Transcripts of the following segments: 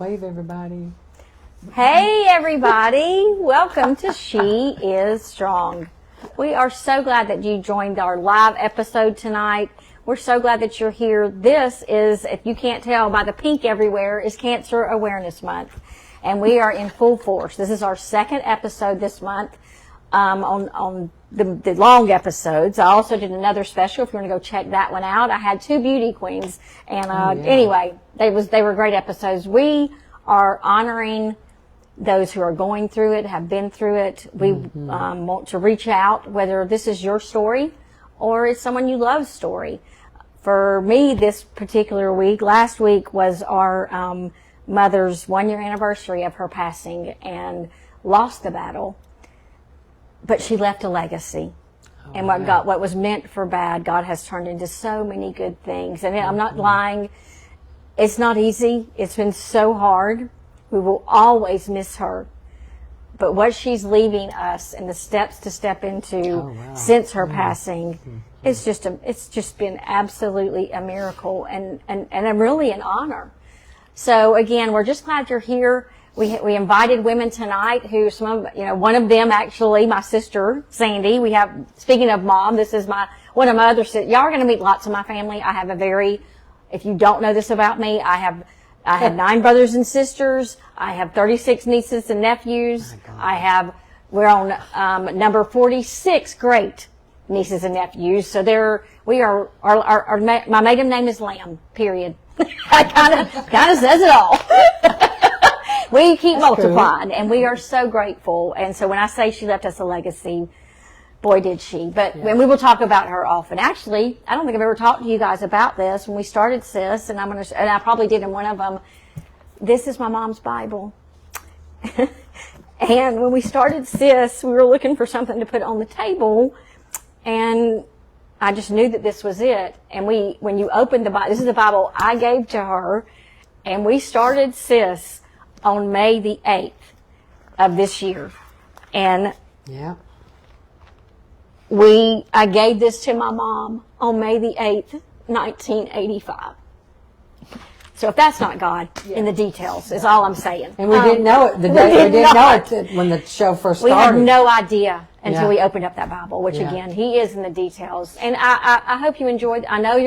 Wave, everybody. Hey, everybody. Welcome to She is Strong. We are so glad that you joined our live episode tonight. We're so glad that you're here. This is, if you can't tell by the pink everywhere, is Cancer Awareness Month. And we are in full force. This is our second episode this month on the long episodes. I also did another special, if you want to go check that one out. I had two beauty queens. And anyway, they were great episodes. We are honoring those who are going through it, have been through it. We want to reach out, whether this is your story or it's someone you love's story. For me, this particular week, last week was our mother's 1-year anniversary of her passing, and lost the battle, but she left a legacy. And what was meant for bad, God has turned into so many good things. And I'm not lying. It's not easy. It's been so hard. We will always miss her. But what she's leaving us and the steps to step into since her passing, it's just been absolutely a miracle and really an honor. So again, we're just glad you're here. We invited women tonight who one of them actually, my sister, Sandy. We have, speaking of mom, this is one of my other sisters. Y'all are going to meet lots of my family. I have if you don't know this about me, I have 9 brothers and sisters. I have 36 nieces and nephews. We're on number 46 great nieces and nephews. So my maiden name is Lamb, period. That kind of says it all. We keep multiplying, and we are so grateful. And so when I say she left us a legacy, boy, did she. But when we will talk about her often. Actually, I don't think I've ever talked to you guys about this. When we started SIS, and I probably did in one of them, this is my mom's Bible. And when we started SIS, we were looking for something to put on the table, and I just knew that this was it. And when you open the Bible, this is the Bible I gave to her, and we started SIS on May the 8th of this year. And I gave this to my mom on May the 8th, 1985. So if that's not God in the details, is all I'm saying. And we didn't know it. We didn't know it when the show first started. We had no idea until we opened up that Bible, which again, He is in the details. And I hope you enjoyed. I know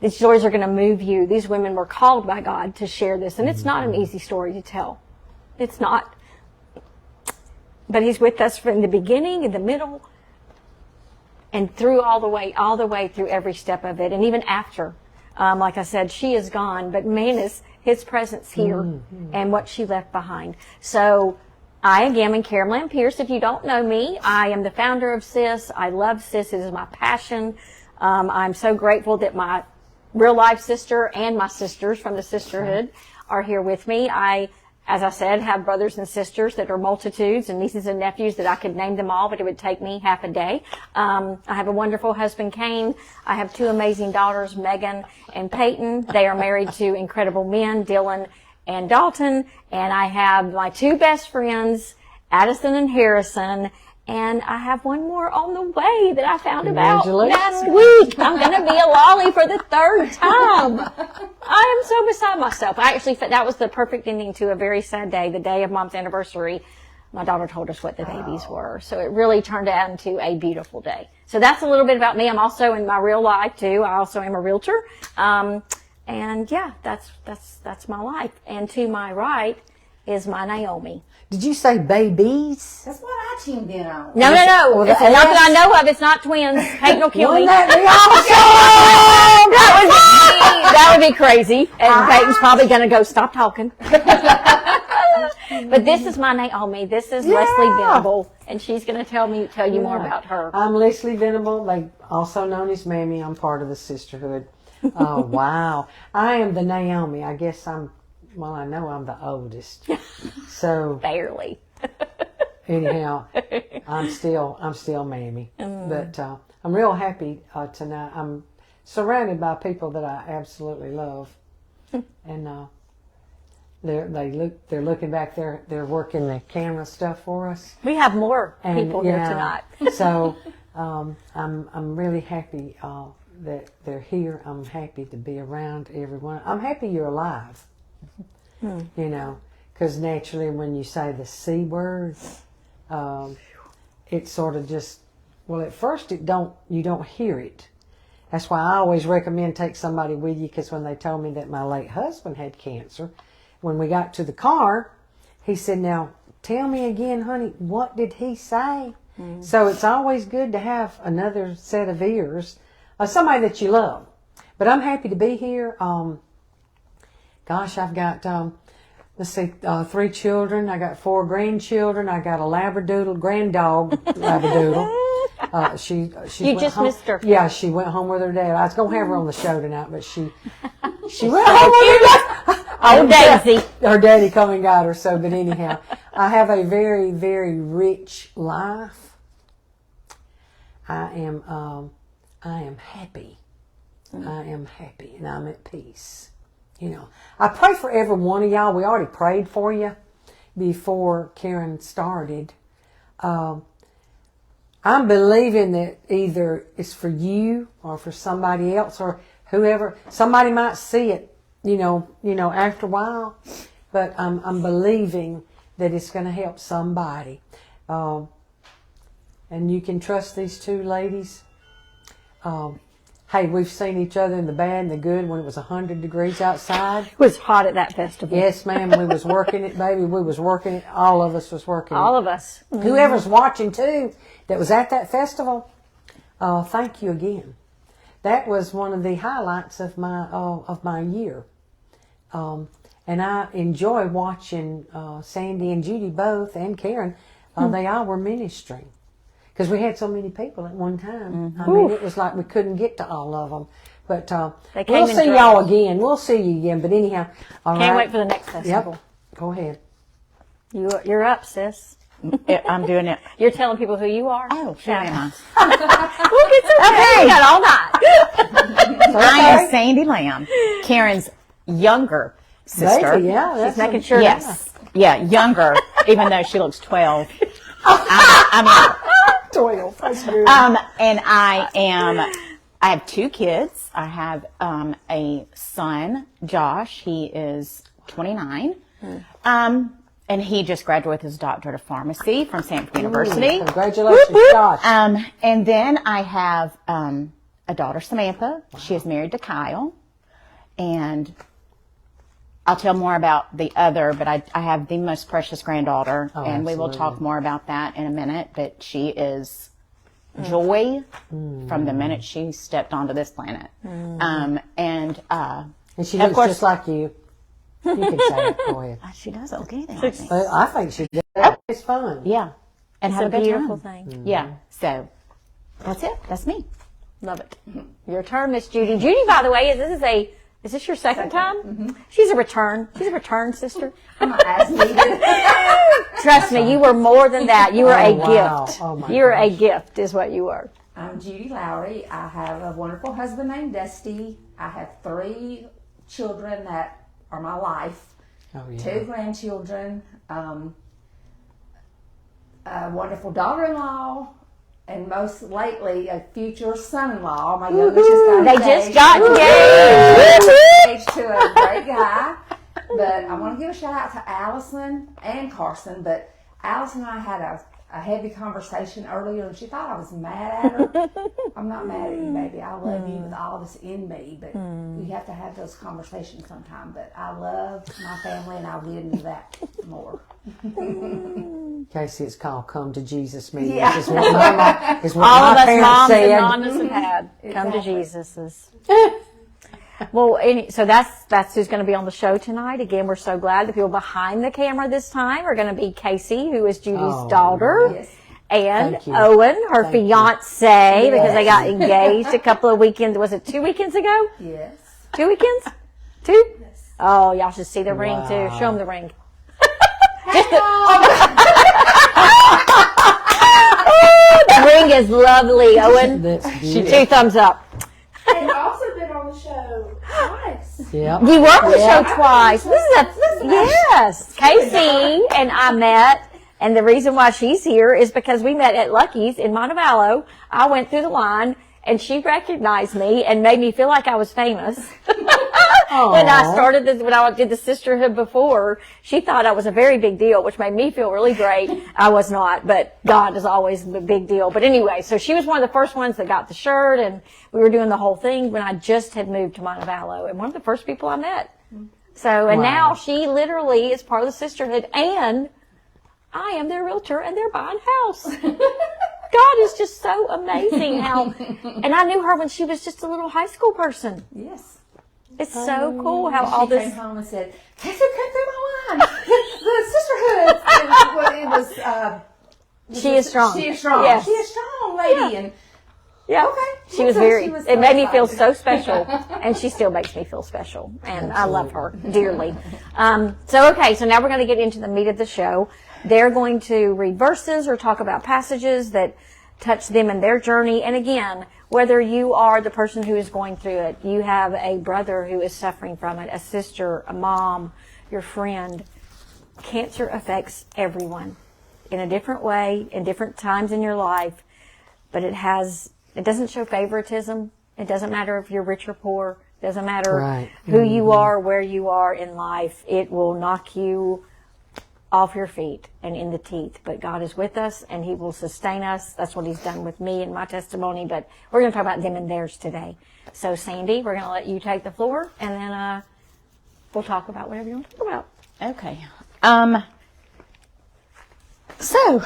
these stories are going to move you. These women were called by God to share this, and it's not an easy story to tell. It's not. But He's with us from the beginning, in the middle, and through all the way through every step of it, and even after. Like I said, she is gone, but man, is His presence here and what she left behind. So I am Karen Lamb Pierce. If you don't know me, I am the founder of SIS. I love SIS. It is my passion. I'm so grateful that my real life sister and my sisters from the sisterhood are here with me. As I said, have brothers and sisters that are multitudes, and nieces and nephews that I could name them all, but it would take me half a day. I have a wonderful husband, Kane. I have 2 amazing daughters, Megan and Peyton. They are married to incredible men, Dylan and Dalton. And I have my 2 best friends, Addison and Harrison. And I have one more on the way that I found about last week. I'm going to be a lolly for the 3rd time. I am so beside myself. That was the perfect ending to a very sad day, the day of Mom's anniversary. My daughter told us what the babies were. So it really turned out into a beautiful day. So that's a little bit about me. I'm also in my real life too. I also am a realtor. And yeah, that's my life. And to my right is my Naomi. Did you say babies? That's what I tuned in on. No. Well, not that I know of. It's not twins. Peyton will kill me. That would be crazy. And Peyton's probably going to go, stop talking. But this is my Naomi. This is Leslie Venable. And she's going to tell you more about her. I'm Leslie Venable, also known as Mammy. I'm part of the sisterhood. Oh, wow. I am the Naomi. I guess I know I'm the oldest. So barely. Anyhow, I'm still Mammy. But I'm real happy tonight. I'm surrounded by people that I absolutely love, and they're looking back there. They're working the camera stuff for us. We have more people here tonight. So I'm really happy that they're here. I'm happy to be around everyone. I'm happy you're alive. you know, because naturally when you say the C word, it sort of just, well, at first you don't hear it. That's why I always recommend take somebody with you, because when they told me that my late husband had cancer, when we got to the car, he said, now, tell me again, honey, what did he say? So it's always good to have another set of ears, somebody that you love. But I'm happy to be here. Gosh, I've got, let's see, 3 children. I got 4 grandchildren. I got a Labradoodle, granddog Labradoodle. She You went just home. missed her. Yeah, she went home with her dad. I was going to have her on the show tonight, but she went home with her dad. Oh, Daisy. Her daddy come and got her. So, but anyhow, I have a very, very rich life. I am happy. I am happy, and I'm at peace. You know, I pray for every one of y'all. We already prayed for you before Karen started. I'm believing that either it's for you or for somebody else or whoever. Somebody might see it, you know, after a while. But I'm believing that it's going to help somebody. And you can trust these 2 ladies. Hey, we've seen each other in the bad and the good when it was 100 degrees outside. It was hot at that festival. Yes, ma'am. We was working it, baby. We was working it. All of us was working it. All of us. Whoever's watching, too, that was at that festival, thank you again. That was one of the highlights of my year. And I enjoy watching Sandy and Judy both, and Karen. They all were ministering. Because we had so many people at one time. I mean, it was like we couldn't get to all of them. But we'll see y'all again. We'll see you again. But anyhow, all right. Can't wait for the next festival. Yep. Go ahead. You're up, sis. I'm doing it. You're telling people who you are? Oh, sure am We'll get some okay. We got all night. I am Sandy Lamb, Karen's younger sister. Baby, yeah. She's making sure. Yes. Yeah, younger, even though she looks 12. I'm 12. That's good. and I have 2 kids. I have a son, Josh. He is 29. And he just graduated with his doctorate of pharmacy from Stanford University. Congratulations, Josh. And then I have a daughter, Samantha. Wow. She is married to Kyle. And I'll tell more about the other, but I have the most precious granddaughter, and we will talk more about that in a minute. But she is joy from the minute she stepped onto this planet. And she looks just like you. You can say it. Go ahead. She does okay then. I think she does. It's fun. Yeah. And It's have a good beautiful time. thing. Yeah. So that's it. That's me. Love it. Your turn, Miss Judy. Judy, by the way, is this your second time? Mm-hmm. She's a return sister. I'm not as needed. Trust me, you were more than that. You were a wow. gift. Oh, my You're a gosh. gift is what you were. I'm Judy Lowry. I have a wonderful husband named Dusty. I have 3 children that are my life. Oh, yeah. 2 grandchildren. A wonderful daughter-in-law. And most lately, a future son-in-law. My youngest just got engaged to a great guy. But I want to give a shout out to Allison and Carson. But Allison and I had a heavy conversation earlier, and she thought I was mad at her. I'm not mad at you, baby. I love you with all this in me. But you have to have those conversations sometime. But I love my family, and I'll get into that more. Casey, it's called Come to Jesus meetings. Yeah. It's what my, it's what All my of us parents moms said. and mamas have had. Come to Exactly. Jesus's. Well, so that's who's going to be on the show tonight. Again, we're so glad the people behind the camera this time are going to be Casey, who is Judy's daughter, Yes. and Thank you. Owen, her Thank you. fiance, because they got engaged a couple of weekends. Was it 2 weekends ago? Yes. 2 weekends? 2? Yes. Oh, y'all should see the ring too. Show them the ring. The ring is lovely, Owen. That's She beautiful. 2 thumbs up. I've also been on the show twice. Yep. You were on the show twice. Yes. Casey and I met, and the reason why she's here is because we met at Lucky's in Montevallo. I went through the line, and she recognized me and made me feel like I was famous. When I started this, when I did the sisterhood before, she thought I was a very big deal, which made me feel really great. I was not, but God is always a big deal. But anyway, so she was one of the first ones that got the shirt, and we were doing the whole thing when I just had moved to Montevallo, and one of the first people I met. So, and now she literally is part of the sisterhood, and I am their realtor, and they're buying a house. God is just so amazing how, and I knew her when she was just a little high school person. Yes. It's so cool how all She this. came home and said, "Guess who came through my line? The sisterhood." And it was. She is strong. She is strong. Yes. She is strong, lady. Yeah. And Yeah. okay. She was So very, she was it made me feel excited. so special. And she still makes me feel special. And I love her dearly. So now we're going to get into the meat of the show. They're going to read verses or talk about passages that touch them in their journey. And again, whether you are the person who is going through it, you have a brother who is suffering from it, a sister, a mom, your friend, cancer affects everyone in a different way, in different times in your life, but it doesn't show favoritism. It doesn't matter if you're rich or poor. It doesn't matter who you are, where you are in life. It will knock you off your feet and in the teeth. But God is with us, and He will sustain us. That's what He's done with me and my testimony. But we're going to talk about them and theirs today. So, Sandy, we're going to let you take the floor, and then we'll talk about whatever you want to talk about. Okay. So,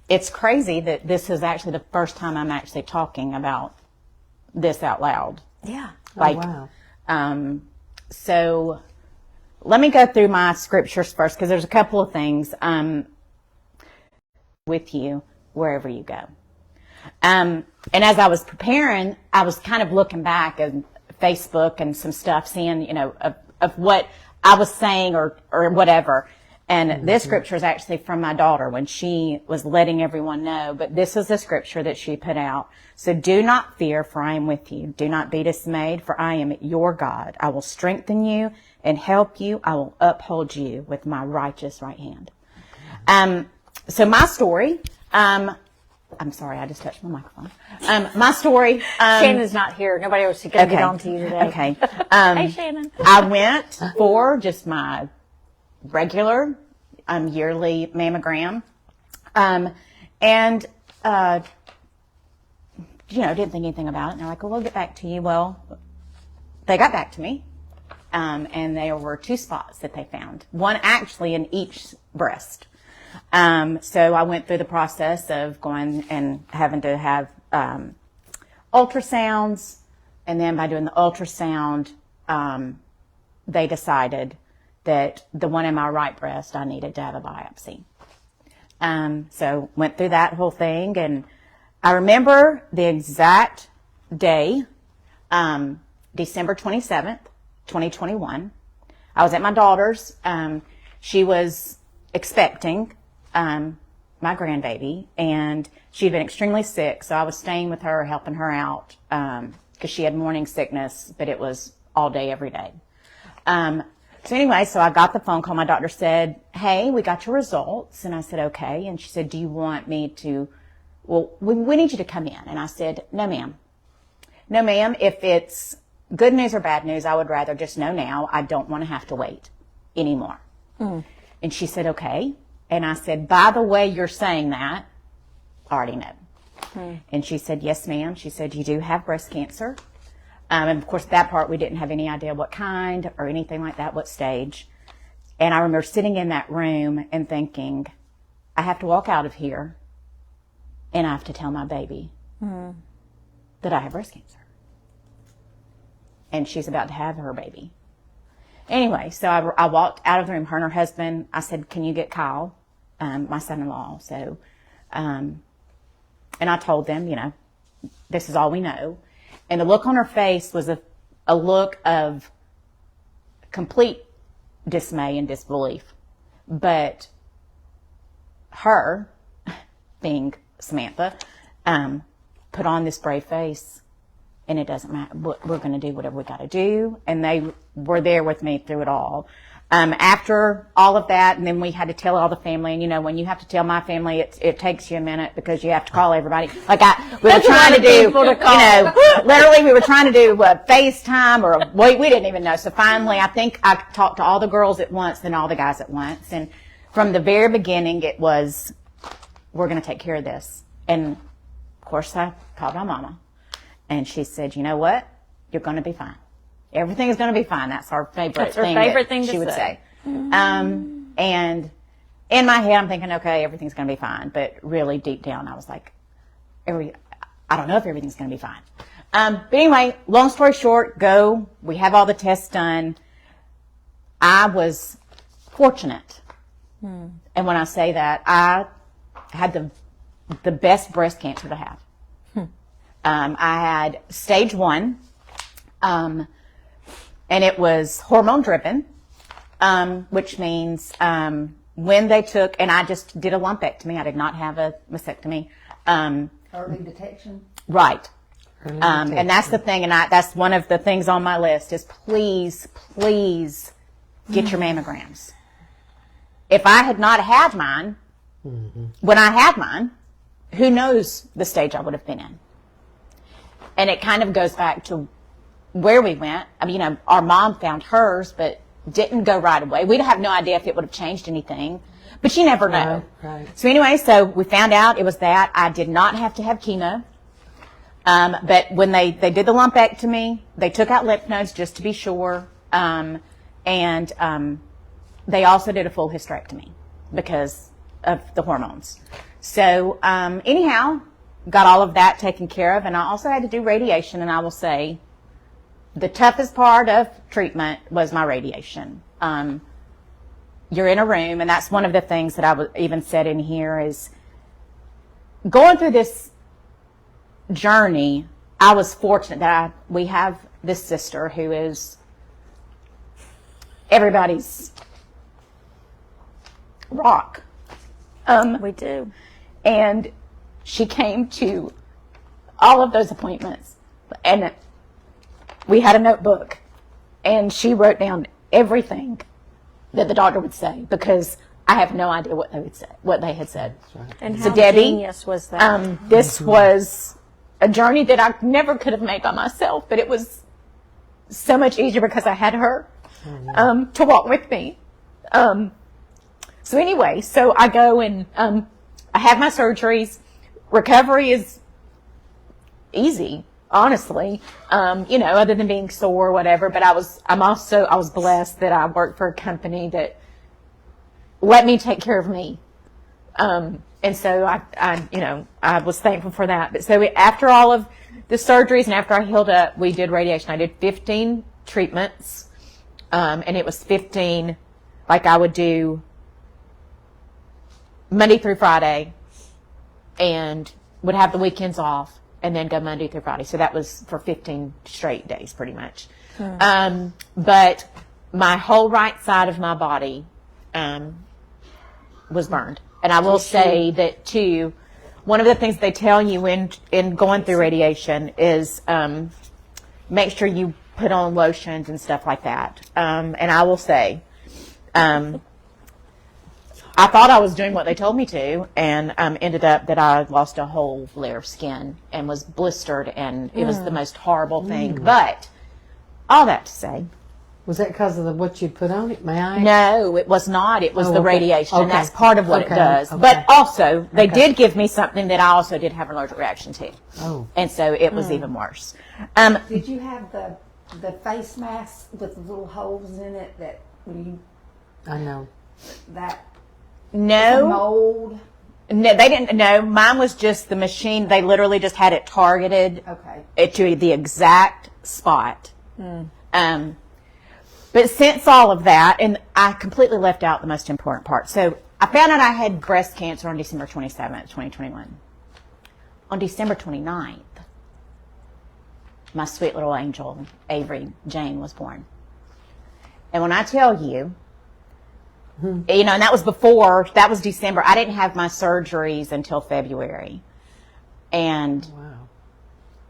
it's crazy that this is actually the first time I'm actually talking about this out loud. Yeah. Wow. So let me go through my scriptures first, because there's a couple of things with you wherever you go. And as I was preparing, I was kind of looking back at Facebook and some stuff, seeing, of what I was saying or whatever. And this scripture is actually from my daughter when she was letting everyone know. But this is the scripture that she put out. So do not fear, for I am with you. Do not be dismayed, for I am your God. I will strengthen you and help you. I will uphold you with my righteous right hand. So my story, I'm sorry, I just touched my microphone. My story. Shannon's not here. Nobody else is going to get on to you today. Okay. Hey, Shannon. I went for just my regular yearly mammogram, and didn't think anything about it. And they're like, "Well, we'll get back to you." Well, they got back to me, and there were 2 spots that they found, one actually in each breast. So I went through the process of going and having to have ultrasounds, and then by doing the ultrasound, they decided that the one in my right breast, I needed to have a biopsy. So went through that whole thing, and I remember the exact day, December 27th, 2021. I was at my daughter's. She was expecting my grandbaby, and she'd been extremely sick, so I was staying with her, helping her out, because she had morning sickness, but it was all day, every day. So anyway, so I got the phone call. My doctor said, "Hey, we got your results." And I said, "Okay." And she said, "Do you want me to, we need you to come in." And I said, "No, ma'am. No, ma'am. If it's good news or bad news, I would rather just know now. I don't want to have to wait anymore." And she said, "Okay." And I said, "By the way, you're saying that, I already know." And she said, "Yes, ma'am." She said, "You do have breast cancer." And of course, that part, we didn't have any idea what kind or anything like that, what stage. And I remember sitting in that room and thinking, I have to walk out of here and I have to tell my baby that I have breast cancer. And she's about to have her baby. Anyway, so I walked out of the room, her and her husband. I said, "Can you get Kyle, my son-in-law?" So, and I told them, this is all we know. And the look on her face was a look of complete dismay and disbelief. But her, being Samantha, put on this brave face, and it doesn't matter. We're going to do whatever we got to do. And they were there with me through it all. After all of that, and then we had to tell all the family. And, you know, when you have to tell my family, it takes you a minute because you have to call everybody. Like we were trying to do, you know, literally we were trying to do FaceTime or we didn't even know. So finally, I think I talked to all the girls at once, then all the guys at once. And from the very beginning, it was, we're going to take care of this. And of course, I called my mama, and she said, you know what? You're going to be fine. Everything is going to be fine. That's our favorite thing she would say. And in my head, I'm thinking, okay, everything's going to be fine. But really deep down, I was like, I don't know if everything's going to be fine. But anyway, long story short, we have all the tests done. I was fortunate. And when I say that, I had the best breast cancer to have. I had stage 1. And it was hormone driven, which means when they took, and I just did a lumpectomy. I did not have a mastectomy. Early detection. Right. And that's the thing, and that's one of the things on my list is please get your mammograms. If I had not had mine, when I had mine, who knows the stage I would have been in. And it kind of goes back to where we went. I mean, you know, our mom found hers, but didn't go right away. We'd have no idea if it would have changed anything, but you never know. Right. So anyway, so we found out it was that. I did not have to have chemo. But when they did the lumpectomy, they took out lymph nodes just to be sure. And they also did a full hysterectomy because of the hormones. So, anyhow, got all of that taken care of. And I also had to do radiation, and I will say, the toughest part of treatment was my radiation. You're in a room, and that's one of the things that I even said in here is going through this journey. I was fortunate that we have this sister who is everybody's rock. We do. And she came to all of those appointments, and we had a notebook, and she wrote down everything that the doctor would say because I have no idea what they had said. And So how Debbie, genius was that? this was a journey that I never could have made by myself, but it was so much easier because I had her to walk with me. So anyway, so I go and I have my surgeries. Recovery is easy. Honestly, you know, other than being sore or whatever, but I was blessed that I worked for a company that let me take care of me. And so I was thankful for that. But so after all of the surgeries and after I healed up, we did radiation. I did 15 treatments. And it was 15, like I would do Monday through Friday and would have the weekends off. And then go Monday through Friday. So that was for 15 straight days, pretty much. But my whole right side of my body was burned. And I will say that, too, one of the things they tell you in going through radiation is make sure you put on lotions and stuff like that. And I will say, I thought I was doing what they told me to, and ended up that I lost a whole layer of skin and was blistered, and it was the most horrible thing. But all that to say, Was that because of what you put on it? May I? no, it was not. It was Oh, the okay. radiation, and Okay. that's part of what Okay. it does. Okay. But also, they Okay. did give me something that I also did have an allergic reaction to, Oh. and so it was even worse. Did you have the face mask with the little holes in it that when you I know. that No. mold? No, they didn't. No, mine was just the machine. They literally just had it targeted Okay. to the exact spot. But since all of that, and I completely left out the most important part. So I found out I had breast cancer on December 27th, 2021. On December 29th, my sweet little angel, Avery Jane, was born. And when I tell you, you know, and that was December. I didn't have my surgeries until February. And Wow.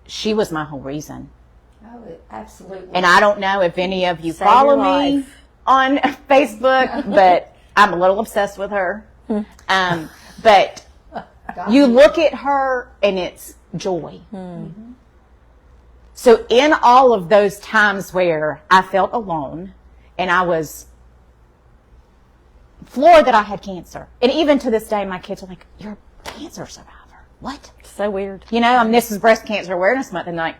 she was my whole reason. Oh, absolutely. And I don't know if any of you Save follow your me life. on Facebook, but I'm a little obsessed with her. But you look at her and it's joy. So in all of those times where I felt alone and I was floored that I had cancer, and even to this day, my kids are like, "You're a cancer survivor." What? So weird. You know, this is Breast Cancer Awareness Month, and like,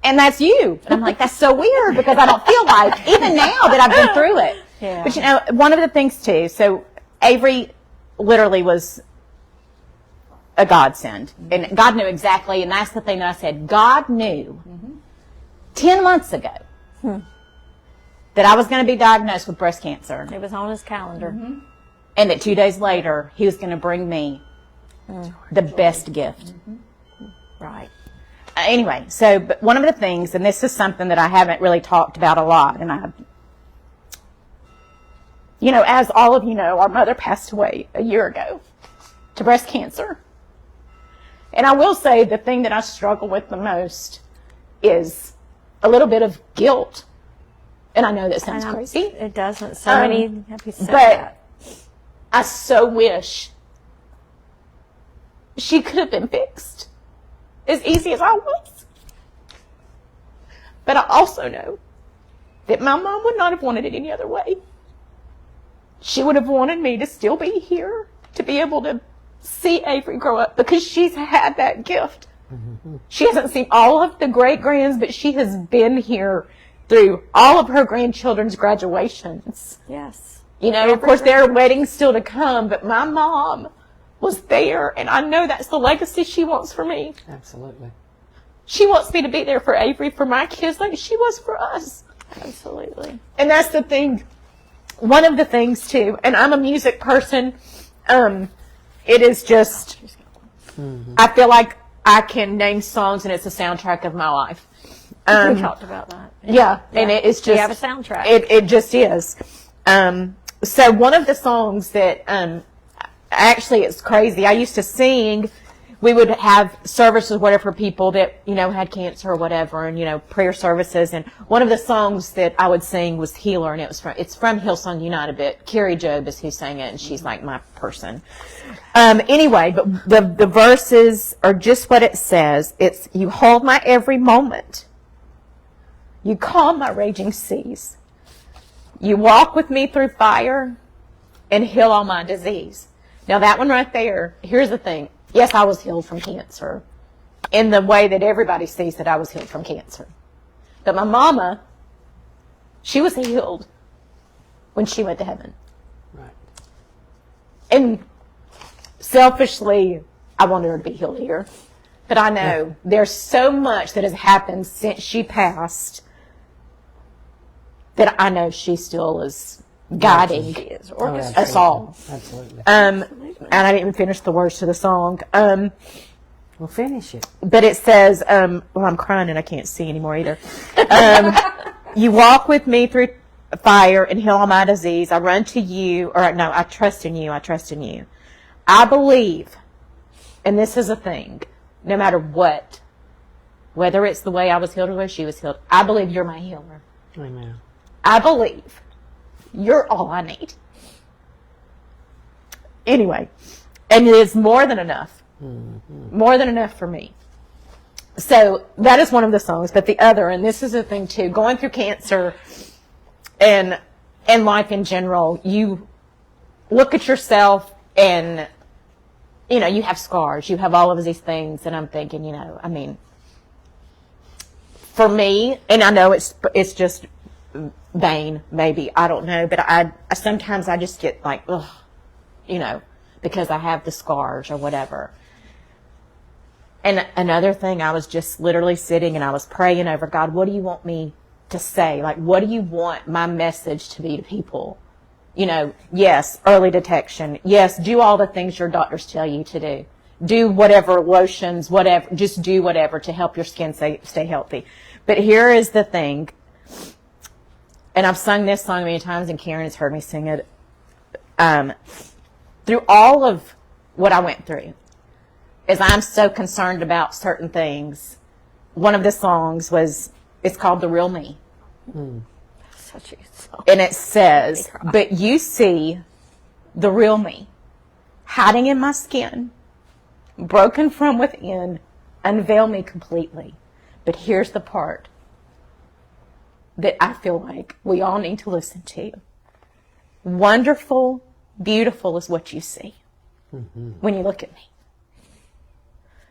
and that's you. And I'm like, that's so weird because I don't feel like, even now that I've been through it. Yeah. But you know, one of the things too, so Avery literally was a godsend. And God knew exactly, and that's the thing that I said, God knew 10 months ago that I was going to be diagnosed with breast cancer. It was on his calendar. And that 2 days later, he was going to bring me the best gift. Right. Anyway, so but one of the things, and this is something that I haven't really talked about a lot, and you know, as all of you know, our mother passed away a year ago to breast cancer. And I will say the thing that I struggle with the most is a little bit of guilt. And I know that sounds crazy. It doesn't. So many have said But that. I so wish she could have been fixed as easy as I was. But I also know that my mom would not have wanted it any other way. She would have wanted me to still be here, to be able to see Avery grow up, because she's had that gift. She hasn't seen all of the great-grands, but she has been here through all of her grandchildren's graduations. Yes. You know, of course, there are weddings still to come, but my mom was there, and I know that's the legacy she wants for me. Absolutely. She wants me to be there for Avery, for my kids, like she was for us. Absolutely. And that's the thing. One of the things, too, and I'm a music person, it is just, I feel like I can name songs, and it's a soundtrack of my life. We talked about that. Yeah, and it's just... We have a soundtrack. It just is. So one of the songs that, actually it's crazy, I used to sing, we would have services, whatever, for people that, you know, had cancer or whatever, and, you know, prayer services, and one of the songs that I would sing was Healer, and it's from Hillsong United, but Carrie Job is who sang it, and she's like my person. Anyway, but the verses are just what it says. It's, you hold my every moment. You calm my raging seas. You walk with me through fire and heal all my disease. Now that one right there, here's the thing. Yes, I was healed from cancer in the way that everybody sees that I was healed from cancer. But my mama, she was healed when she went to heaven. Right. And selfishly, I wanted her to be healed here. But I know there's so much that has happened since she passed that I know she still is guiding us all. Absolutely. And I didn't even finish the words to the song. Well, finish it. But it says, well, I'm crying and I can't see anymore either. You walk with me through fire and heal all my disease. I run to you, or no, I trust in you. I trust in you. I believe, and this is a thing, no matter what, whether it's the way I was healed or the way she was healed, I believe you're my healer. Amen. I believe you're all I need. Anyway, and it is more than enough. More than enough for me. So that is one of the songs. But the other, and this is the thing too, going through cancer and life in general, you look at yourself and, you know, you have scars. You have all of these things. And I'm thinking, you know, I mean, for me, and I know it's just vain, maybe, I don't know, but I sometimes I just get like, ugh, you know, because I have the scars or whatever. And another thing, I was just literally sitting and I was praying over, God, what do you want me to say? Like, what do you want my message to be to people? You know, yes, early detection. Yes, do all the things your doctors tell you to do. Do whatever, lotions, whatever, just do whatever to help your skin stay healthy. But here is the thing. And I've sung this song many times, and Karen has heard me sing it. Through all of what I went through, as I'm so concerned about certain things, one of the songs was, it's called The Real Me. what she saw. And it says, but you see the real me, hiding in my skin, broken from within, unveil me completely. But here's the part that I feel like we all need to listen to. Wonderful, beautiful is what you see when you look at me.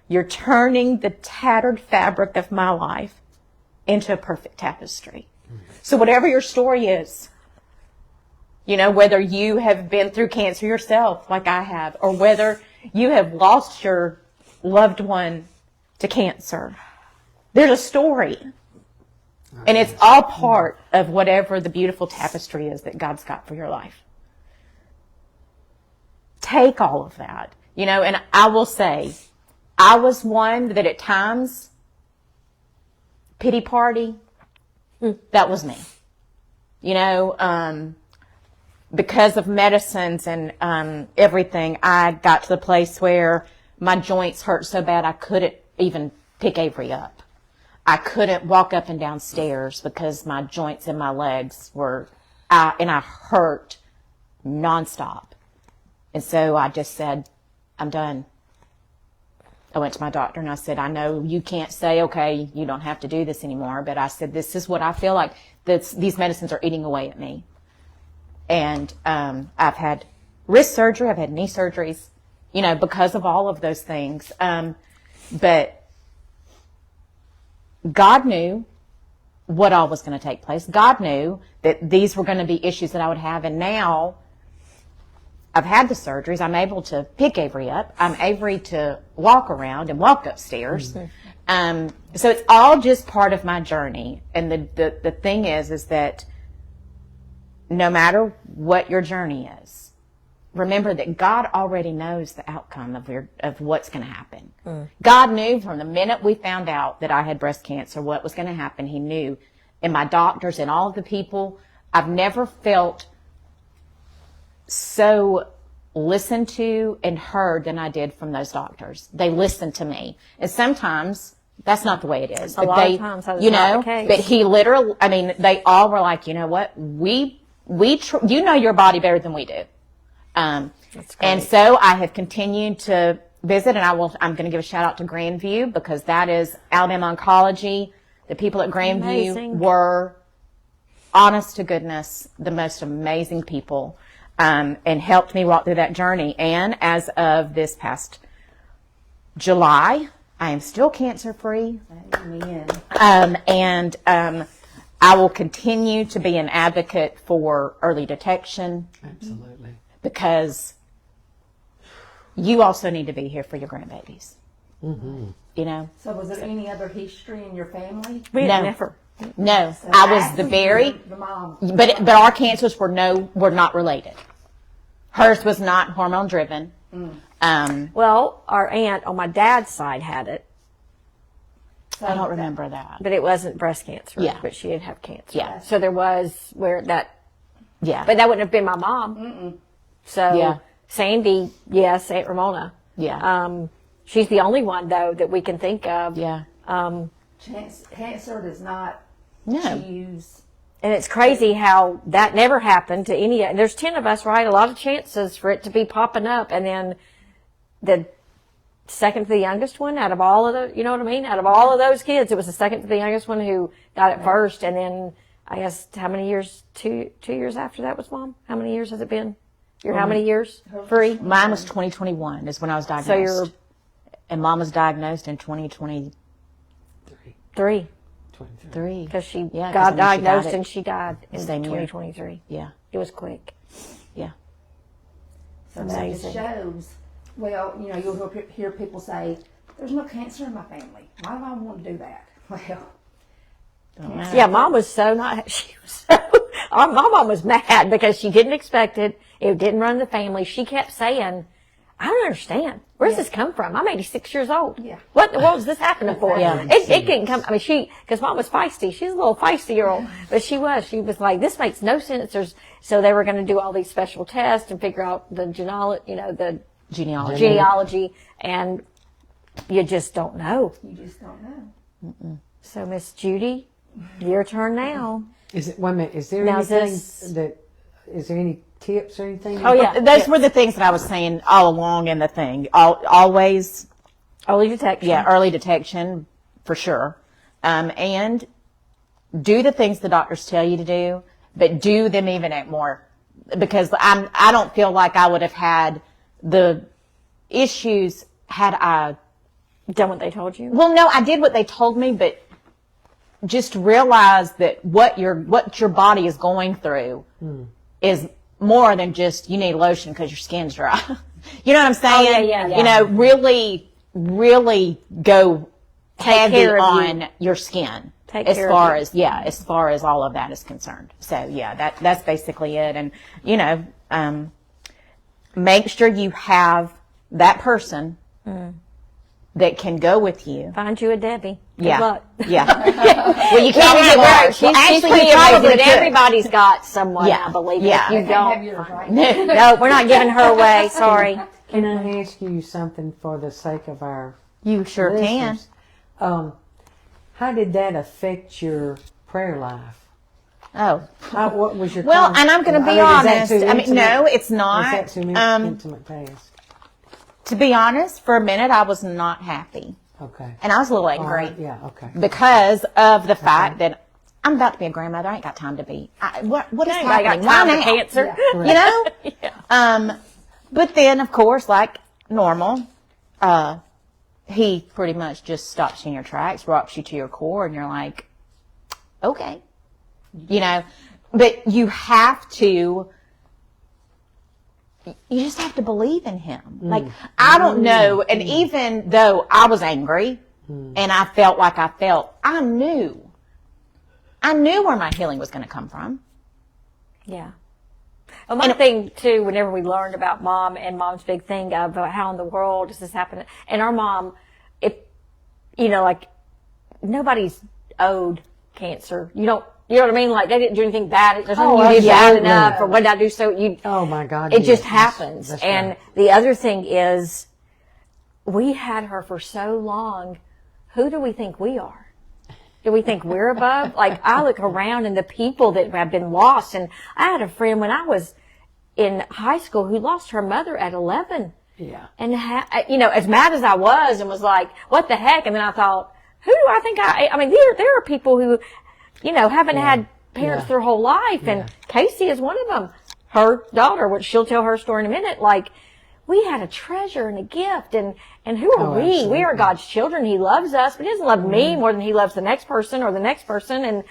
You're turning the tattered fabric of my life into a perfect tapestry. So whatever your story is, you know, whether you have been through cancer yourself, like I have, or whether you have lost your loved one to cancer, there's a story. And it's all part of whatever the beautiful tapestry is that God's got for your life. Take all of that, you know, and I will say, I was one that at times, pity party, that was me. You know, because of medicines and everything, I got to the place where my joints hurt so bad I couldn't even pick Avery up. I couldn't walk up and down stairs because my joints in my legs were out, and I hurt nonstop. And so I just said, I'm done. I went to my doctor and I said, I know you can't say, okay, you don't have to do this anymore. But I said, this is what I feel like. These medicines are eating away at me. And I've had wrist surgery. I've had knee surgeries, you know, because of all of those things. But God knew what all was going to take place. God knew that these were going to be issues that I would have. And now I've had the surgeries. I'm able to pick Avery up. I'm able to walk around and walk upstairs. So it's all just part of my journey. And the thing is that no matter what your journey is, remember that God already knows the outcome of what's going to happen. God knew from the minute we found out that I had breast cancer what was going to happen. He knew. And my doctors and all of the people, I've never felt so listened to and heard than I did from those doctors. They listened to me. And sometimes that's not the way it is. A lot of times that is you not know, the case. but he literally, I mean, they all were like, you know what, you know your body better than we do. And so I have continued to visit, and I'm going to give a shout out to Grandview because that is Alabama Oncology. The people at Grandview Amazing. were, honest to goodness, the most amazing people, and helped me walk through that journey. And as of this past July, I am still cancer free. Amen. And I will continue to be an advocate for early detection. Absolutely. Because you also need to be here for your grandbabies. You know? So was there any other history in your family? We No. never. No, So I was the actually, very, the mom. but our cancers were not related. Hers was not hormone driven. Well, our aunt on my dad's side had it, I don't remember that. but it wasn't breast cancer. Yeah. But she did have cancer. Yeah. So there was where that, Yeah. but that wouldn't have been my mom. So Yeah. Sandy, yes, Aunt Ramona. Yeah. She's the only one though that we can think of. Yeah. Cancer does not No. choose. And it's crazy how that never happened to any. There's 10 of us, right? A lot of chances for it to be popping up, and then the second to the youngest one out of all of the, you know what I mean? Out of all of those kids, it was the second to the youngest one who got it first, and then I guess how many years? 2 years after that was Mom. How many years has it been? You're how many years free? Mine was 2021 is when I was diagnosed. So you're and Mom was diagnosed in 2023. 3 23. because she Yeah, 'cause got when she diagnosed got it, and she died in same year. 2023. Yeah. It was quick. Yeah. So that Amazing. just shows. Well, you know, you'll hear people say, "There's no cancer in my family. Why do I want to do that?" Well, Yeah, Mom was so not. She was so. My mom was mad because she didn't expect it. It didn't run the family. She kept saying, "I don't understand. Where's this come from? I'm 86 years old. Yeah. What in the world is this happening for?" Yeah. It didn't come. I mean, because Mom was feisty. She's a little feisty girl, but she was like, "This makes no sense." So they were going to do all these special tests and figure out the the genealogy, and you just don't know. you just don't know. So Miss Judy, your turn now. Is it? Wait a minute. Is there Now, is anything this- that? Is there any tips or anything? Oh, yeah. Those were the things that I was saying all along in the thing. Always, Early detection. yeah, early detection for sure. And do the things the doctors tell you to do, but do them even at more. Because I don't feel like I would have had the issues had I Done what they told you. Well, no, I did what they told me, but just realize that what your body is going through is more than just you need lotion because your skin's dry. You know what I'm saying? yeah. You know, really, really go heavy care of on your skin. Take as care of far you. as as far as all of that is concerned. So yeah, that's basically it. And you know, make sure you have that person that can go with you. Find you a Debbie. Good Yeah. luck. Yeah. Well, you can't have Well, her. she's Well, actually, pretty you probably amazing. could. Everybody's got someone, Yeah. I believe. Yeah. If you I have don't, yours right. no, we're not giving her away. Sorry. Can I ask you something for the sake of our You sure can. listeners? How did that affect your prayer life? Oh. What was your Well, and I'm going to be is that honest. too I mean, intimate? no, it's Is not. that too intimate to ask? To be honest, for a minute, I was not happy. Okay. And I was a little All angry right, yeah, okay. because of the fact that I'm about to be a grandmother. I ain't got time to be. What is Anybody got happening? time Why for now? cancer? You know? But then, of course, like normal, he pretty much just stops you in your tracks, rocks you to your core, and you're like, okay. You know, but you have to, you just have to believe in him. Like, I don't know, and even though I was angry, and I felt like I felt, I knew where my healing was going to come from. Yeah. Well, my thing too, whenever we learned about Mom and Mom's big thing of how in the world does this happen, and our mom, if you know, like nobody's owed cancer. You know what I mean? Like they didn't do anything bad. There's nothing you did bad enough, or what did I do? So you. Oh my God! It yes, just that's- happens. that's And right. the other thing is, we had her for so long. Who do we think we are? Do we think we're above? Like, I look around and the people that have been lost. And I had a friend when I was in high school who lost her mother at 11. Yeah. And, you know, as mad as I was and was like, what the heck? And then I thought, who do I think I mean, there are people who, you know, haven't had parents their whole life. And Casey is one of them. Her daughter, which she'll tell her story in a minute, like, we had a treasure and a gift, and who are we? absolutely. We are God's children. He loves us, but He doesn't love me more than He loves the next person or the next person. And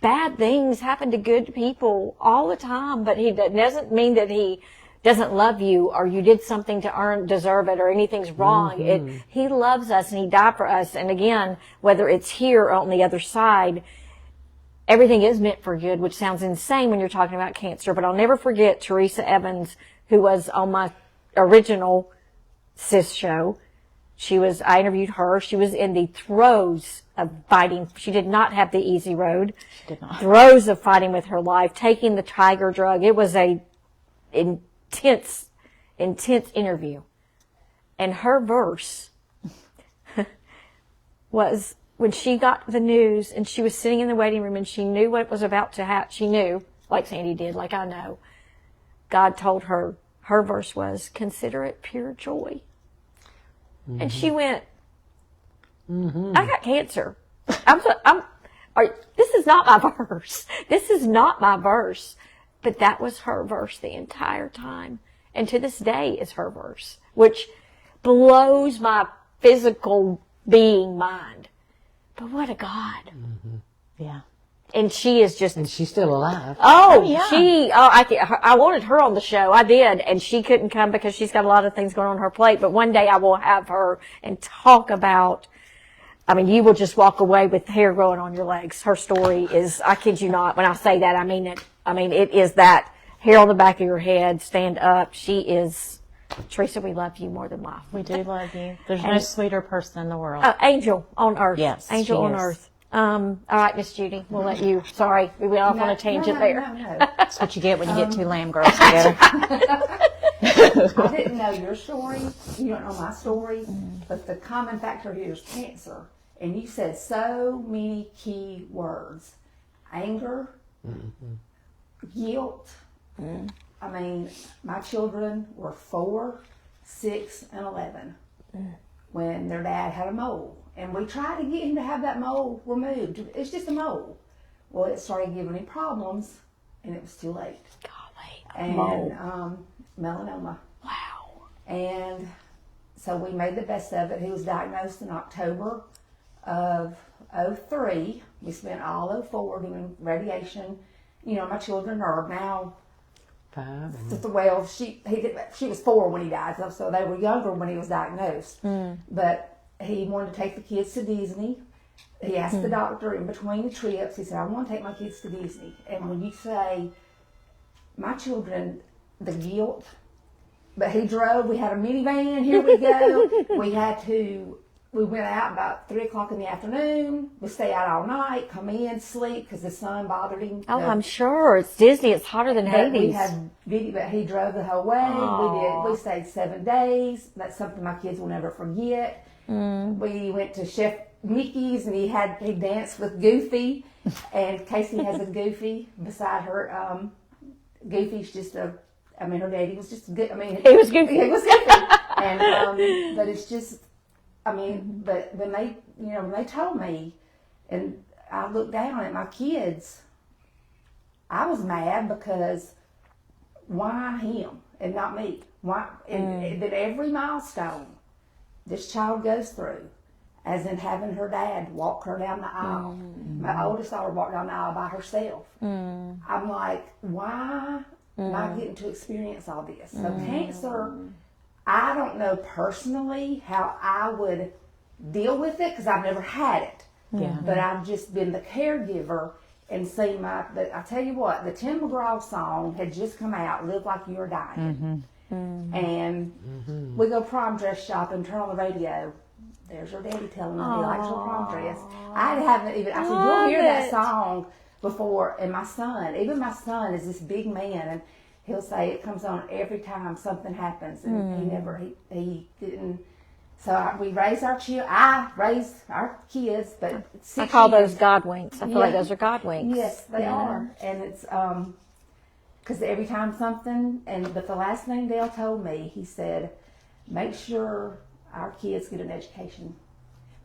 bad things happen to good people all the time, but that doesn't mean that He doesn't love you or you did something to deserve it or anything's wrong. He loves us and He died for us. And again, whether it's here or on the other side, everything is meant for good, which sounds insane when you're talking about cancer. But I'll never forget Teresa Evans, who was on my original SIS show. I interviewed her. She was in the throes of fighting. She did not have the easy road. She did not. Throes of fighting with her life, taking the tiger drug. It was a intense interview. And her verse was when she got the news and she was sitting in the waiting room and she knew what was about to happen. She knew, like Sandy did, like I know. God told her, her verse was, consider it pure joy. And she went, I got cancer. This is not my verse. This is not my verse. But that was her verse the entire time. And to this day is her verse, which blows my physical being mind. But what a God. Yeah. And she is just, And she's still alive. I wanted her on the show. I did. And she couldn't come because she's got a lot of things going on her plate. But one day I will have her and talk about, I mean, you will just walk away with hair growing on your legs. Her story is, I kid you not, when I say that, I mean it. I mean, it is that hair on the back of your head, stand up. She is, Teresa, we love you more than life. We do love you. There's no sweeter person in the world. Angel on earth. Yes, Angel she on is. earth. All right, Miss Judy, we'll let you. Sorry, we went off on a tangent there. No. That's what you get when you get two lamb girls together. I didn't know your story. You don't know my story. But the common factor here is cancer. And you said so many key words. Anger, guilt. I mean, my children were 4, 6, and 11 when their dad had a mole. And we tried to get him to have that mole removed. It's just a mole. Well, it started giving him problems, and it was too late. Golly. And Mole. melanoma. Wow. And so we made the best of it. He was diagnosed in October of 03. We spent all 04 doing radiation. You know, my children are now 5. well, she was 4 when he died, so they were younger when he was diagnosed. But he wanted to take the kids to Disney. He asked the doctor in between the trips, he said, I want to take my kids to Disney. And when you say, my children, the guilt, but he drove, we had a minivan, here we go. We went out about 3 o'clock in the afternoon. We stay out all night, come in, sleep, because the sun bothered him. Oh, I'm sure. It's Disney. It's hotter than But we Hades. had video, but he drove the whole way. We stayed 7 days. That's something my kids will never forget. We went to Chef Mickey's, and he danced with Goofy, and Casey has a Goofy beside her. Goofy's just her daddy was just good. He was Goofy. He was Goofy. And but it's just, but when they told me, and I looked down at my kids, I was mad because why him and not me? Why? And that every milestone this child goes through, as in having her dad walk her down the aisle. My oldest daughter walked down the aisle by herself. I'm like, why am I getting to experience all this? So cancer, I don't know personally how I would deal with it because I've never had it. Yeah. But I've just been the caregiver and seen I tell you what, the Tim McGraw song had just come out, Live Like You're Dying. And we go prom dress shopping, turn on the radio. There's her daddy telling me he likes her prom dress. I said, you'll hear that song before. And my son is this big man, and he'll say it comes on every time something happens. And he didn't. So we raised our children. I raised our kids, but I call those God winks. I feel like those are God winks. Yes, they are. And it's, because every time something, but the last thing Dale told me, he said, make sure our kids get an education,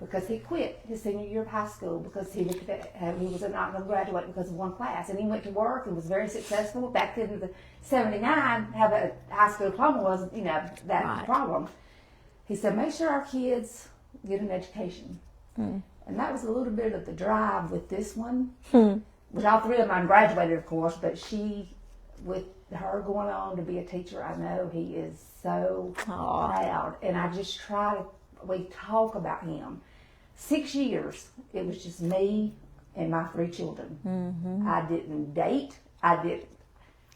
because he quit his senior year of high school because he was not going to graduate because of one class, and he went to work and was very successful. Back in the 79, have a high school diploma was that problem. He said, make sure our kids get an education, and that was a little bit of the drive with this one. Which all 3 of them graduated, of course, but she, with her going on to be a teacher, I know he is so proud. And I just we talk about him. 6 years, it was just me and my 3 children. I didn't date. I'm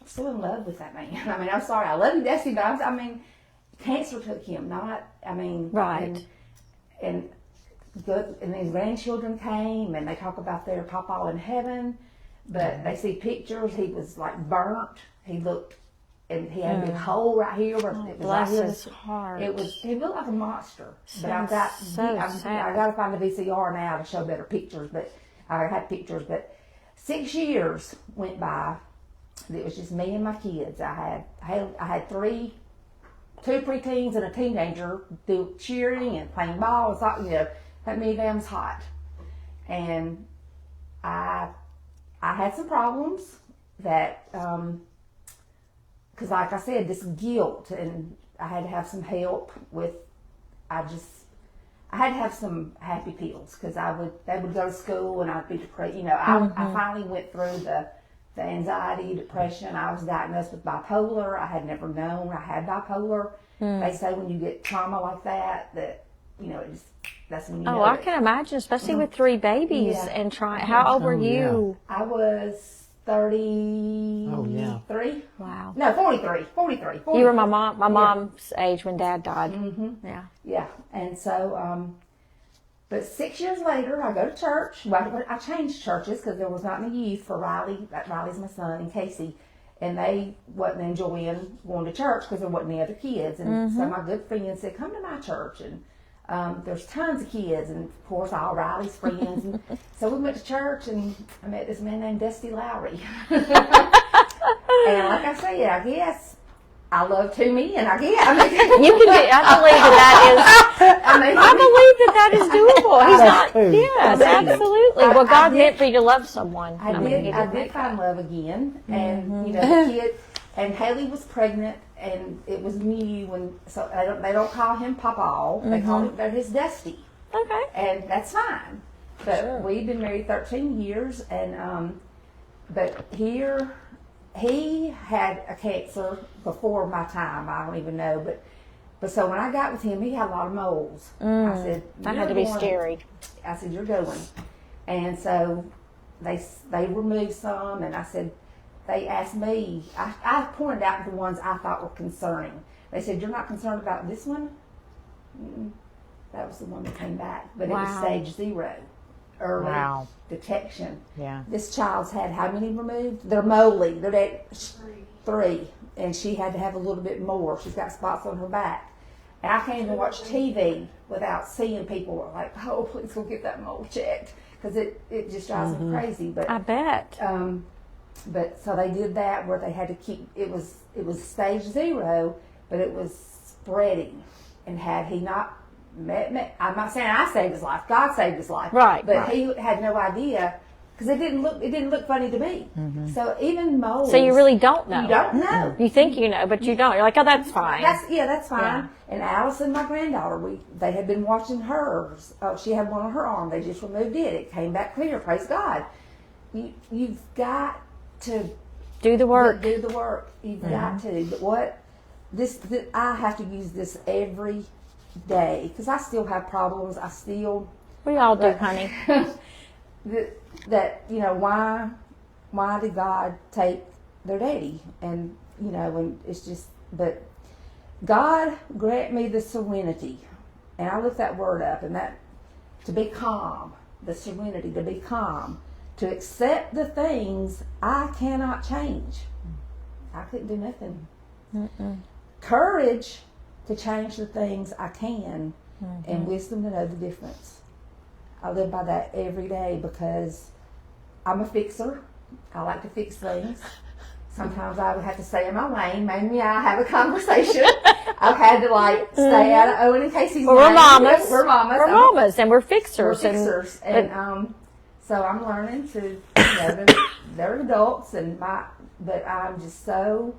still in love with that man. I'm sorry, I love you, Destiny, but cancer took him, Right. And his grandchildren came, and they talk about their papa in heaven. But they see pictures. He was like burnt. He looked, and he had a big hole right here. Where it was Bless right his heart. He looked like a monster. But Sounds so sad. I got to find the VCR now to show better pictures. But I had pictures. But 6 years went by. It was just me and my kids. I had 2 preteens and a teenager do cheering and playing ball. That minivans hot, and I had some problems that, because like I said, this guilt, and I had to have some help with, I had to have some happy pills, because they would go to school and I'd be depressed. I finally went through the anxiety, depression. I was diagnosed with bipolar. I had never known I had bipolar. They say when you get trauma like that that's when you know I can imagine, especially with 3 babies and trying. How old were you? I was 33. Oh, yeah. Wow. No, 43. You were my mom's age when Dad died. Yeah. Yeah. And so, but 6 years later, I go to church. Well, I changed churches because there was not any youth for Riley. Riley's my son, and Casey. And they wasn't enjoying going to church because there wasn't any other kids. And so my good friend said, come to my church. And there's tons of kids, and of course all Riley's friends. And so we went to church, and I met this man named Dusty Lowry. And like I said, I guess I love two men. I guess. I mean, You can do, I believe that is doable. He's not, yes, absolutely. Well, God meant for you to love someone. I did find love again, and you know, the kid, and Haley was pregnant, and it was new, and so they don't call him Papa. They call him, they're his Dusty, Okay. and that's fine. But we've been married 13 years, and but here he had a cancer before my time. I don't even know, but so when I got with him, he had a lot of moles. I said That had to be "You're going." scary. I said, "You're going," and so they removed some, and I said, they asked me. I pointed out the ones I thought were concerning. They said, "You're not concerned about this one?" That was the one that came back, but it was Wow. stage 0, early Wow. detection. Yeah. This child's had how many removed? They're moly. They're at 3, and she had to have a little bit more. She's got spots on her back. And I can't even watch TV without seeing people like, "Oh, please go get that mole checked," because it just drives me crazy. But I bet. but so they did that where they had to keep it was stage 0, but it was spreading. And had he not met me, I'm not saying I saved his life. God saved his life. Right, But right. he had no idea because it didn't look funny to me. So even moles. So you really don't know. You don't know. You think you know, but you don't. You're like, oh, that's fine. That's fine. Yeah. And Allison, my granddaughter, they had been watching hers. Oh, she had one on her arm. They just removed it. It came back clear. Praise God. You've got to Do the work. do the work. You've got to. But what this I have to use this every day because I still have problems. I still We all do, honey. that you know why did God take their daddy, and you know, and it's just, but God grant me the serenity, and I looked that word up, and that to be calm, the serenity to be calm, to accept the things I cannot change. I couldn't do nothing. Courage to change the things I can, and wisdom to know the difference. I live by that every day because I'm a fixer. I like to fix things. Sometimes I would have to stay in my lane. Maybe I have a conversation. I've had to like stay out of Owen and Casey's Well, lane. we're mamas. We're mamas. We're mamas, and we're fixers. We're fixers. And so I'm learning to, you know, they're adults, but I'm just so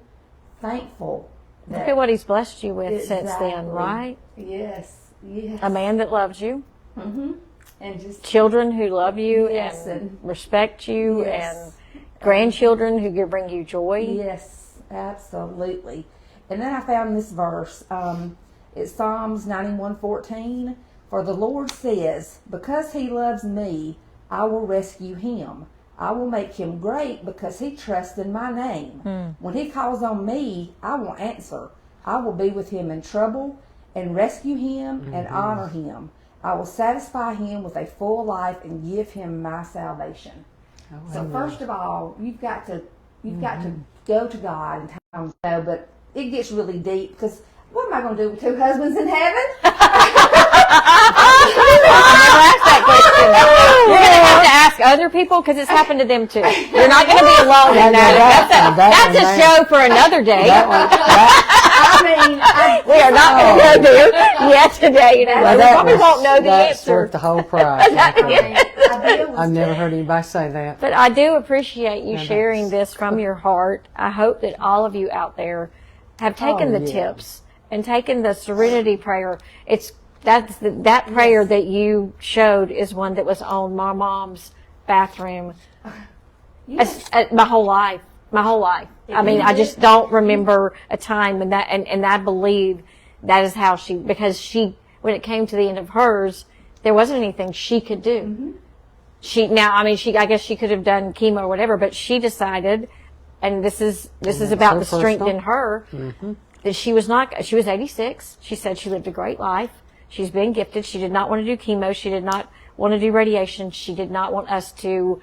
thankful. Look at what he's blessed you with since then, Exactly. right? Yes. A man that loves you, And just children who love you Yes, and and- respect you, Yes. and grandchildren who can bring you joy. Yes, absolutely. And then I found this verse. It's Psalms 91:14. For the Lord says, because he loves me, I will rescue him. I will make him great because he trusts in my name. When he calls on me, I will answer. I will be with him in trouble and rescue him and honor him. I will satisfy him with a full life and give him my salvation. So first of all, you've got to go to God and tell him no. But it gets really deep because what am I going to do with 2 husbands in heaven? You're going to have to ask other people because it's happened to them too. You're not going to be alone in that. That's a show for another day. I mean, We are not going to go there yet today. You know, we probably won't know the That's answer. worth the whole price. I deal with I've never heard anybody say that. But I do appreciate you No, sharing that's- this from your heart. I hope that all of you out there have taken the yeah. tips and taken the serenity prayer. That prayer that you showed is one that was on my mom's bathroom my whole life. I mean, I just don't remember a time when and I believe that is how because when it came to the end of hers, there wasn't anything she could do. I guess she could have done chemo or whatever, but she decided, and this is about so the strength personal. in her, that she was 86. She said she lived a great life. She's been gifted. She did not want to do chemo. She did not want to do radiation. She did not want us to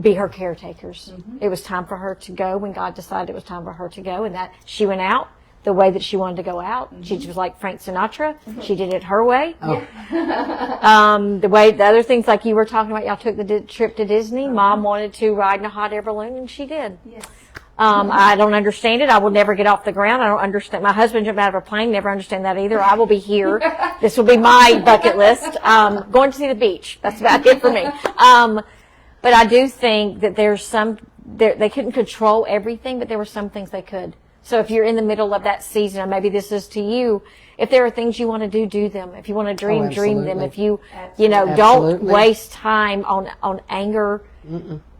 be her caretakers. It was time for her to go when God decided it was time for her to go, and that she went out. the way that she wanted to go out. She was like Frank Sinatra. She did it her way. The other things like you were talking about, y'all took the trip to Disney. Mom wanted to ride in a hot air balloon, and she did. Yes. I don't understand it. I will never get off the ground. I don't understand. My husband jumped out of a plane. Never understand that either. I will be here. This will be my bucket list. Going to see the beach. That's about it for me. But I do think that they couldn't control everything, but there were some things they could. So if you're in the middle of that season, and maybe this is to you, if there are things you want to do them. If you want to dream, dream them. If you don't waste time on anger.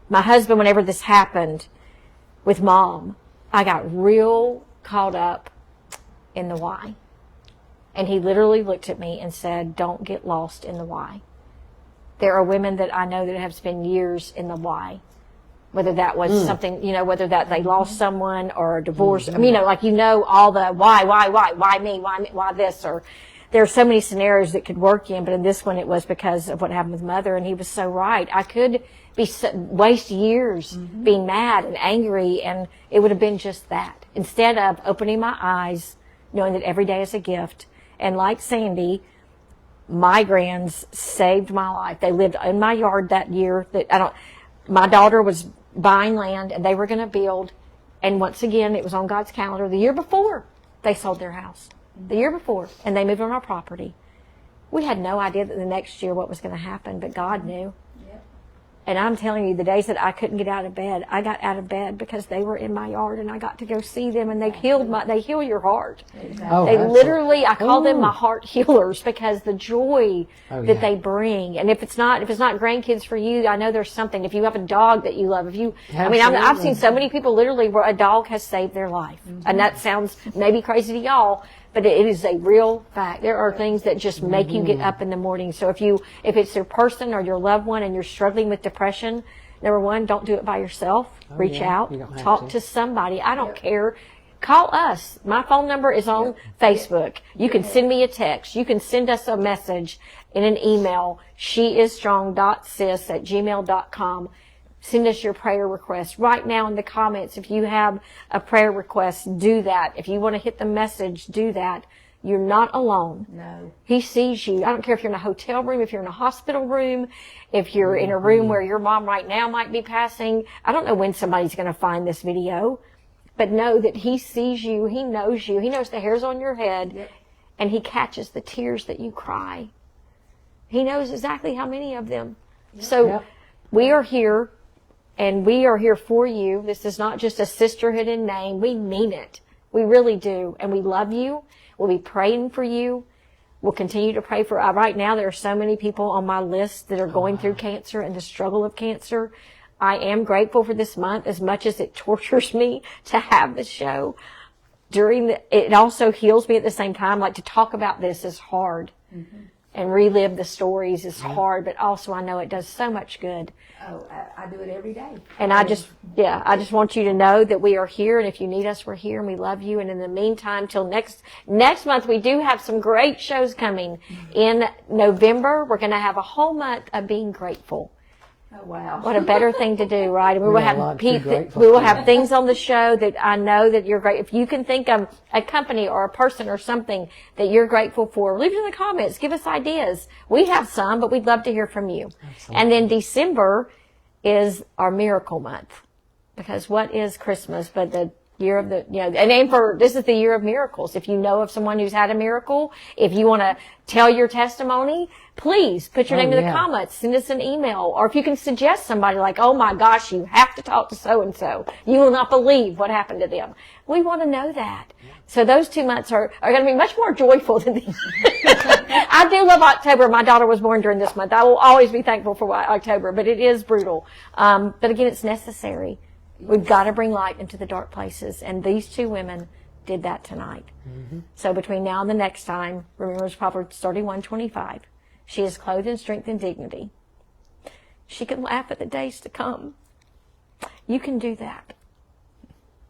My husband, whenever this happened with Mom, I got real caught up in the why. And he literally looked at me and said, don't get lost in the why. There are women that I know that have spent years in the why. Whether that was something, whether that they lost someone or a divorce. I mean, all the why me, why this, or there are so many scenarios that could work in, but in this one it was because of what happened with Mother, and he was so right. I could waste years being mad and angry, and it would have been just that. Instead of opening my eyes, knowing that every day is a gift, and like Sandy, my grands saved my life. They lived in my yard that year. My daughter was buying land, and they were going to build, and once again, it was on God's calendar. The year before, they sold their house. The year before, and they moved on our property. We had no idea that the next year what was going to happen, but God knew. Yep. And I'm telling you, the days that I couldn't get out of bed, I got out of bed because they were in my yard, and I got to go see them, and they heal your heart. Exactly. They literally, I call them my heart healers, because the joy that they bring. And if it's not grandkids for you, I know there's something. If you have a dog that you love, I've seen so many people literally where a dog has saved their life. And that sounds maybe crazy to y'all, but it is a real fact. There are things that just make you get up in the morning. So if it's your person or your loved one and you're struggling with depression, number one, don't do it by yourself. Reach out, talk to somebody. I don't care. Call us. My phone number is on Facebook. You can send me a text. You can send us a message in an email, sheisstrong.sis@gmail.com. Send us your prayer request. Right now in the comments, if you have a prayer request, do that. If you want to hit the message, do that. You're not alone. No. He sees you. I don't care if you're in a hotel room, if you're in a hospital room, if you're in a room where your mom right now might be passing. I don't know when somebody's going to find this video, but know that he sees you. He knows you. He knows the hairs on your head, and he catches the tears that you cry. He knows exactly how many of them. So we are here. And we are here for you. This is not just a sisterhood in name. We mean it. We really do. And we love you. We'll be praying for you. We'll continue to pray for. Right now, there are so many people on my list that are going through cancer and the struggle of cancer. I am grateful for this month, as much as it tortures me to have the show. It also heals me at the same time. Like, to talk about this is hard. And relive the stories is hard, but also I know it does so much good. Oh, I do it every day. And I just want you to know that we are here, and if you need us, we're here, and we love you. And in the meantime, till next month, we do have some great shows coming. In November, we're going to have a whole month of being grateful. Oh, wow. What a better thing to do, right? And we will have things on the show that I know that you're great. If you can think of a company or a person or something that you're grateful for, leave it in the comments. Give us ideas. We have some, but we'd love to hear from you. Absolutely. And then December is our miracle month, because what is Christmas but the year of this is the year of miracles. If you know of someone who's had a miracle, if you want to tell your testimony, please put your name in the comments. Send us an email. Or if you can suggest somebody like, oh my gosh, you have to talk to so-and-so. You will not believe what happened to them. We want to know that. So those 2 months are going to be much more joyful than these. I do love October. My daughter was born during this month. I will always be thankful for October, but it is brutal. But again, it's necessary. We've got to bring light into the dark places. And these two women did that tonight. So between now and the next time, remember Proverbs 31:25. She is clothed in strength and dignity. She can laugh at the days to come. You can do that.